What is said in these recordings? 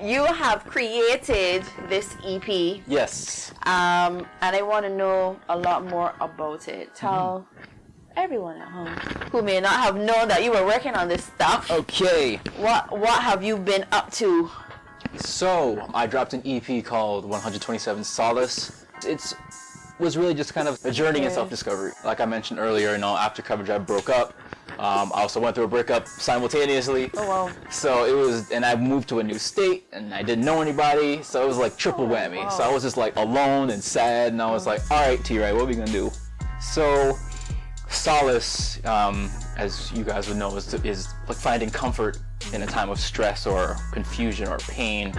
you have created this EP. Yes. And I want to know a lot more about it. Tell everyone at home who may not have known that you were working on this stuff. Okay. What have you been up to? So I dropped an EP called 127 Solace. It was really just kind of a journey in self-discovery. Like I mentioned earlier, after Cover Drive broke up, I also went through a breakup simultaneously. Oh wow. So it was, and I moved to a new state, and I didn't know anybody, so it was like triple whammy. Wow. So I was just like alone and sad, and I was like, all right, T-Ray, what are we gonna do? So Solace, as you guys would know, is like finding comfort in a time of stress or confusion or pain.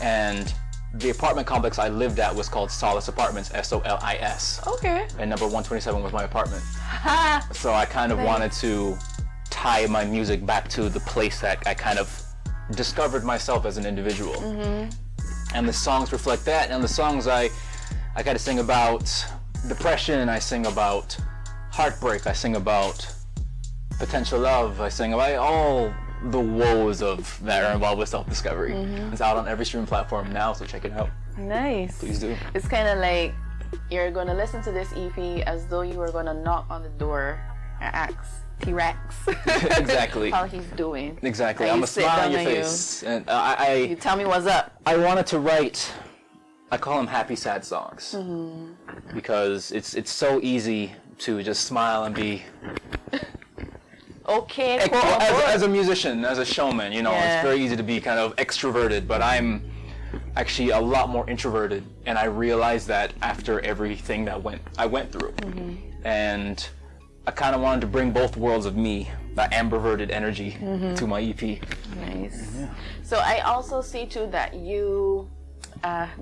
And the apartment complex I lived at was called Solace Apartments, S-O-L-I-S. Okay. And number 127 was my apartment. So I kind of wanted to tie my music back to the place that I kind of discovered myself as an individual. And the songs reflect that. And the songs I got to sing about depression, I sing about heartbreak, I sing about potential love, I sing about all the woes of that are involved with self-discovery. It's out on every streaming platform now, so check it out. Nice. Please do. It's kind of like you're going to listen to this EP as though you were going to knock on the door and ask T-Rex Exactly. how he's doing. Exactly. And I'm you a sit smile down on your and face. And you tell me what's up. I wanted to write, I call them happy sad songs, because it's so easy to just smile and be Okay, as a musician, as a showman, it's very easy to be kind of extroverted, but I'm actually a lot more introverted, and I realized that after everything that I went through. And I kind of wanted to bring both worlds of me, that ambiverted energy, to my EP. Nice. So I also see too that you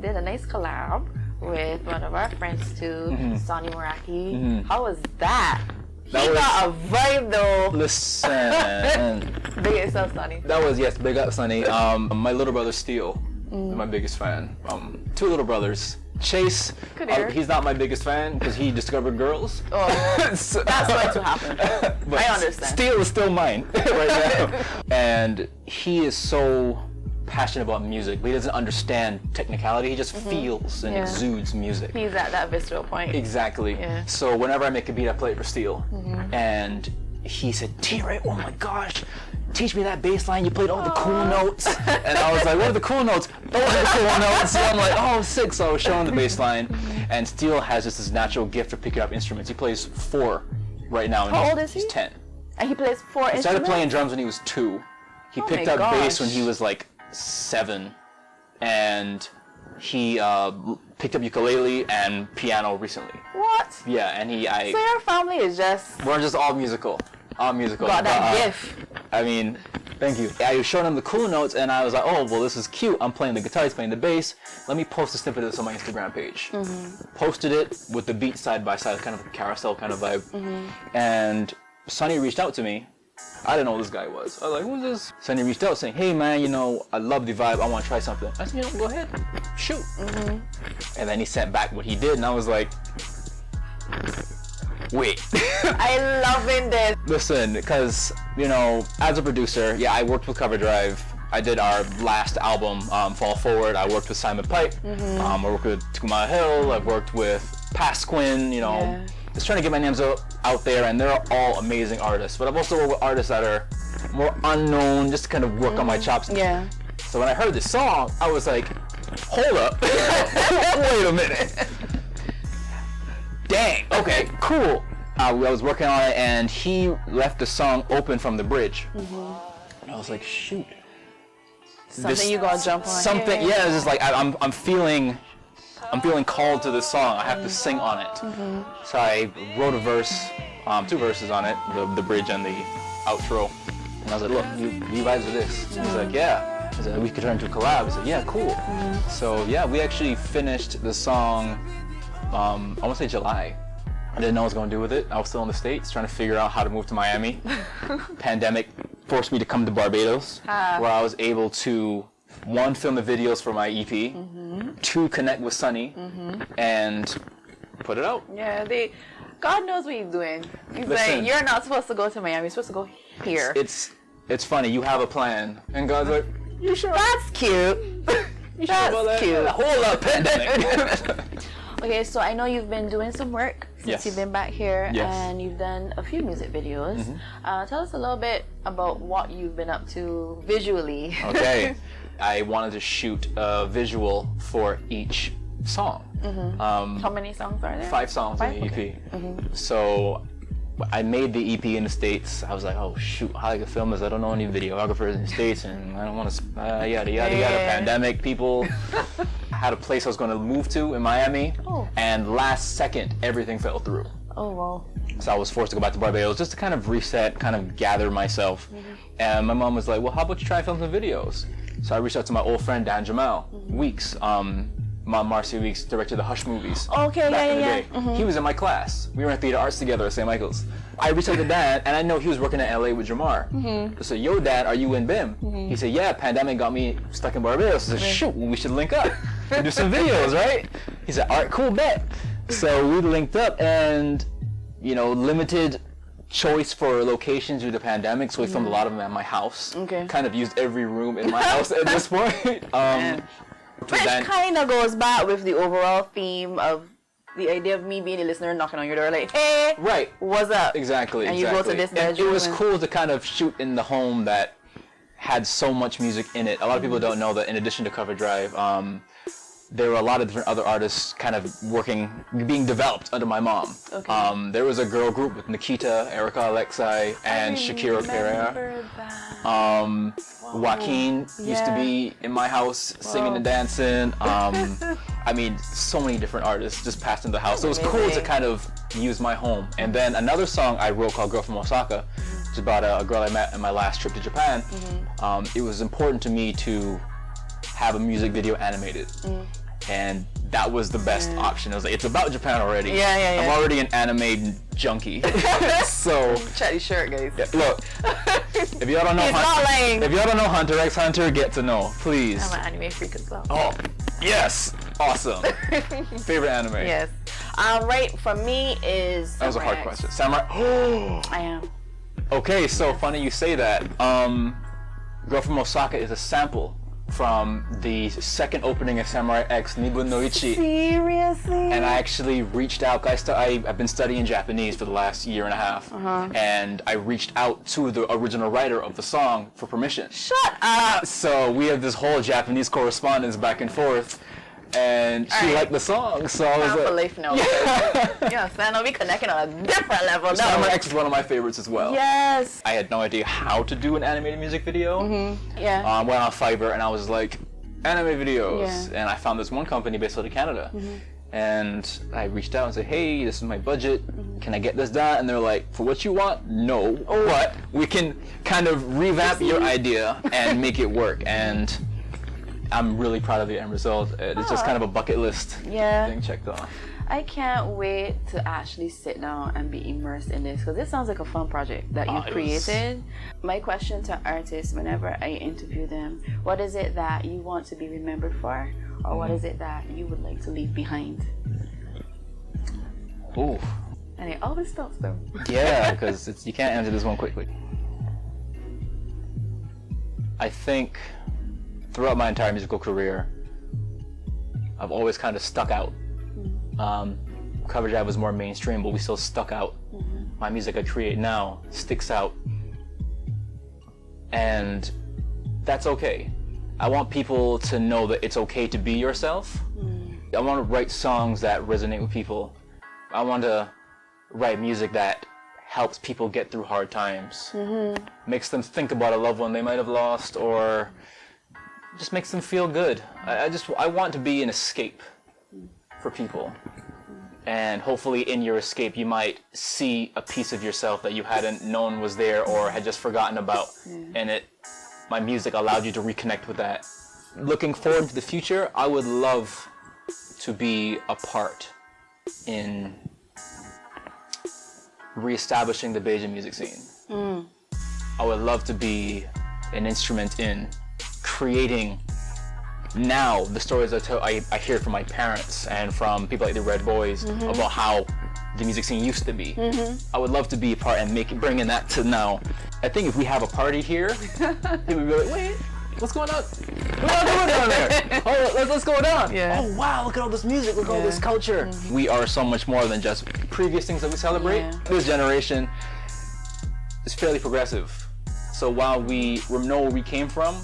did a nice collab with one of our friends too, Sonny Moraki. How was that? He got a vibe though. Listen. Big yourself, Sonny. That was, yes, big up, Sonny. My little brother, Steele, is my biggest fan. Two little brothers. Chase, he's not my biggest fan because he discovered girls. Oh, so, that's going to happen. But I understand. Steele is still mine right now. And he is so passionate about music, but he doesn't understand technicality. He just feels and exudes music. He's at that visceral point. Exactly. Yeah. So whenever I make a beat, I play it for Steele. And he said, T-Ray, oh my gosh, teach me that bass line. You played all the cool notes. And I was like, what are the cool notes? Those are the cool notes. So I'm like, oh, sick. So I was showing the bass line. And Steele has just this natural gift for picking up instruments. He plays 4 right now. How old is he? He's 10. And he plays 4 instruments? He started playing drums when he was 2. He picked up bass when he was like 7. And he picked up ukulele and piano recently. What? Yeah, and So your family is just... We're just all musical. All musical. Got that gift. I mean, thank you. I was showing him the cool notes, and I was like, oh, well, this is cute. I'm playing the guitar, he's playing the bass. Let me post a snippet of this on my Instagram page. Posted it with the beat side by side, kind of a carousel kind of vibe. And Sonny reached out to me. I didn't know who this guy was. I was like, who's this? Sonny reached out saying, hey man, I love the vibe. I want to try something. I said, go ahead, shoot. And then he sent back what he did, and I was like, wait. I loving this. Listen, because, as a producer, I worked with Cover Drive. I did our last album, Fall Forward. I worked with Simon Pipe. I worked with Tukuma Hill. I've worked with Pasquin, just trying to get my names out there, and they're all amazing artists. But I've also worked with artists that are more unknown, just to kind of work on my chops. Yeah. So when I heard this song, I was like, hold up. Wait a minute. Dang, okay, cool. I was working on it, and he left the song open from the bridge. And I was like, shoot. Something you gotta jump on. Something, it's just like, I'm feeling called to this song. I have to sing on it. So I wrote a verse, 2 verses on it, the bridge and the outro. And I was like, look, you vibes with this. He's like, yeah. I said, we could turn into a collab. I said, yeah, cool. So we actually finished the song, I want to say July. I didn't know what I was going to do with it. I was still in the States trying to figure out how to move to Miami. Pandemic forced me to come to Barbados, where I was able to, 1, film the videos for my EP, 2, connect with Sonny, and put it out. Yeah, God knows what he's doing. He's like, you're not supposed to go to Miami, you're supposed to go here. It's funny, you have a plan, and God's like, You sure? That's cute. You sure about that? Cute. Hold up, pandemic. Okay, so I know you've been doing some work since you've been back here, and you've done a few music videos. Tell us a little bit about what you've been up to visually. Okay, I wanted to shoot a visual for each song. How many songs are there? 5 songs in the EP. Okay. So I made the EP in the States. I was like, oh shoot, how I can film this? I don't know any videographers in the States, and I don't want to, yada, yada, yada, pandemic, people. I had a place I was going to move to in Miami, and last second, everything fell through. Oh, wow. So I was forced to go back to Barbados just to kind of reset, kind of gather myself. And my mom was like, well, how about you try and film some videos? So I reached out to my old friend, Dan Jamal Weeks. Marcy Weeks directed the Hush movies. Okay, back in the day. He was in my class. We were in theater arts together at St. Michael's. I reached out to Dan, and I know he was working in LA with Jamar. I said, yo, Dad, are you in BIM? He said, yeah, pandemic got me stuck in Barbados. I said, shoot, we should link up and do some videos, right? He said, all right, cool, bet. So we linked up, and, you know, limited choice for locations due to the pandemic, so we filmed a lot of them at my house. Kind of used every room in my house at this point. Which kind of goes back with the overall theme of the idea of me being a listener knocking on your door like, hey, what's up? Exactly. And you go to this bedroom. It was cool to kind of shoot in the home that had so much music in it. A lot of people don't know that in addition to Cover Drive, there were a lot of different other artists kind of being developed under my mom. There was a girl group with Nikita, Erica Alexei, and Shakira Pereira. Joaquin used to be in my house singing and dancing. I mean, so many different artists just passed into the house. So it was cool to kind of use my home. And then another song I wrote called Girl from Osaka, which is about a girl I met on my last trip to Japan. It was important to me to have a music video animated. And that was the best option. I was like, it's about Japan already. I'm already an anime junkie. So check your shirt, guys. Look, if y'all don't know, if y'all don't know Hunter x Hunter, get to know, please. I'm an anime freak as well. Oh, yes, awesome. Favorite anime? Yes. Right, for me is Samurai That was a hard X. question. Samurai. Oh. I am. Okay, so funny you say that. Girl from Osaka is a sample from the second opening of Samurai X, Nibun no Ichi. Seriously? And I actually reached out. I've been studying Japanese for the last year and a half, and I reached out to the original writer of the song for permission. Shut up! So we have this whole Japanese correspondence back and forth, and she liked the song, so I was like... Belief, no. Yeah, Sano, we connecting on a different level. Samurai X is one of my favorites as well. Yes. I had no idea how to do an animated music video. Yeah. Went on Fiverr and I was like, anime videos. And I found this one company based out of Canada. And I reached out and said, hey, this is my budget. Can I get this done? And they're like, for what you want? No. But we can kind of revamp your idea and make it work. And I'm really proud of the end result. It's just kind of a bucket list thing checked off. I can't wait to actually sit down and be immersed in this, because this sounds like a fun project that you created. My question to artists whenever I interview them, what is it that you want to be remembered for, or what is it that you would like to leave behind? Ooh. And it always stops them. Yeah, because you can't answer this one quickly. I think throughout my entire musical career, I've always kind of stuck out. Cover Drive was more mainstream, but we still stuck out. My music I create now sticks out. And that's okay. I want people to know that it's okay to be yourself. I want to write songs that resonate with people. I want to write music that helps people get through hard times. Makes them think about a loved one they might have lost, or just makes them feel good. I want to be an escape for people. And hopefully in your escape you might see a piece of yourself that you hadn't known was there or had just forgotten about. And my music allowed you to reconnect with that. Looking forward to the future, I would love to be a part in reestablishing the Bajan music scene. I would love to be an instrument in creating now the stories I hear from my parents and from people like the Red Boys about how the music scene used to be. I would love to be a part and bringing that to now. I think if we have a party here, people would be like, wait, what's going on? What are you doing down there? Oh, let's go down. Yeah. Oh wow, look at all this music, look at all this culture. We are so much more than just previous things that we celebrate. Yeah. This generation is fairly progressive. So while we know where we came from,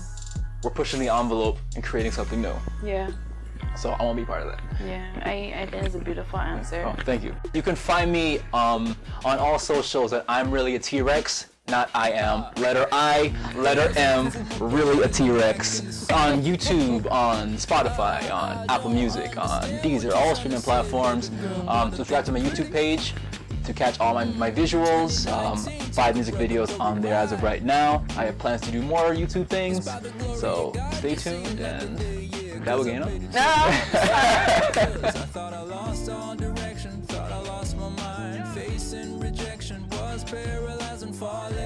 we're pushing the envelope and creating something new. Yeah. So I want to be part of that. Yeah, I think it's a beautiful answer. Oh, thank you. You can find me on all socials at I'm Really a T-Rex. Not I am. Letter I, letter M, really a T-Rex. On YouTube, on Spotify, on Apple Music, on Deezer, all streaming platforms. Subscribe to my YouTube page to catch all my visuals. 5 music videos on there as of right now. I have plans to do more YouTube things, so stay tuned and that will gain up. No! I thought I lost all direction, thought I lost my mind, facing rejection, was paralyzed and falling.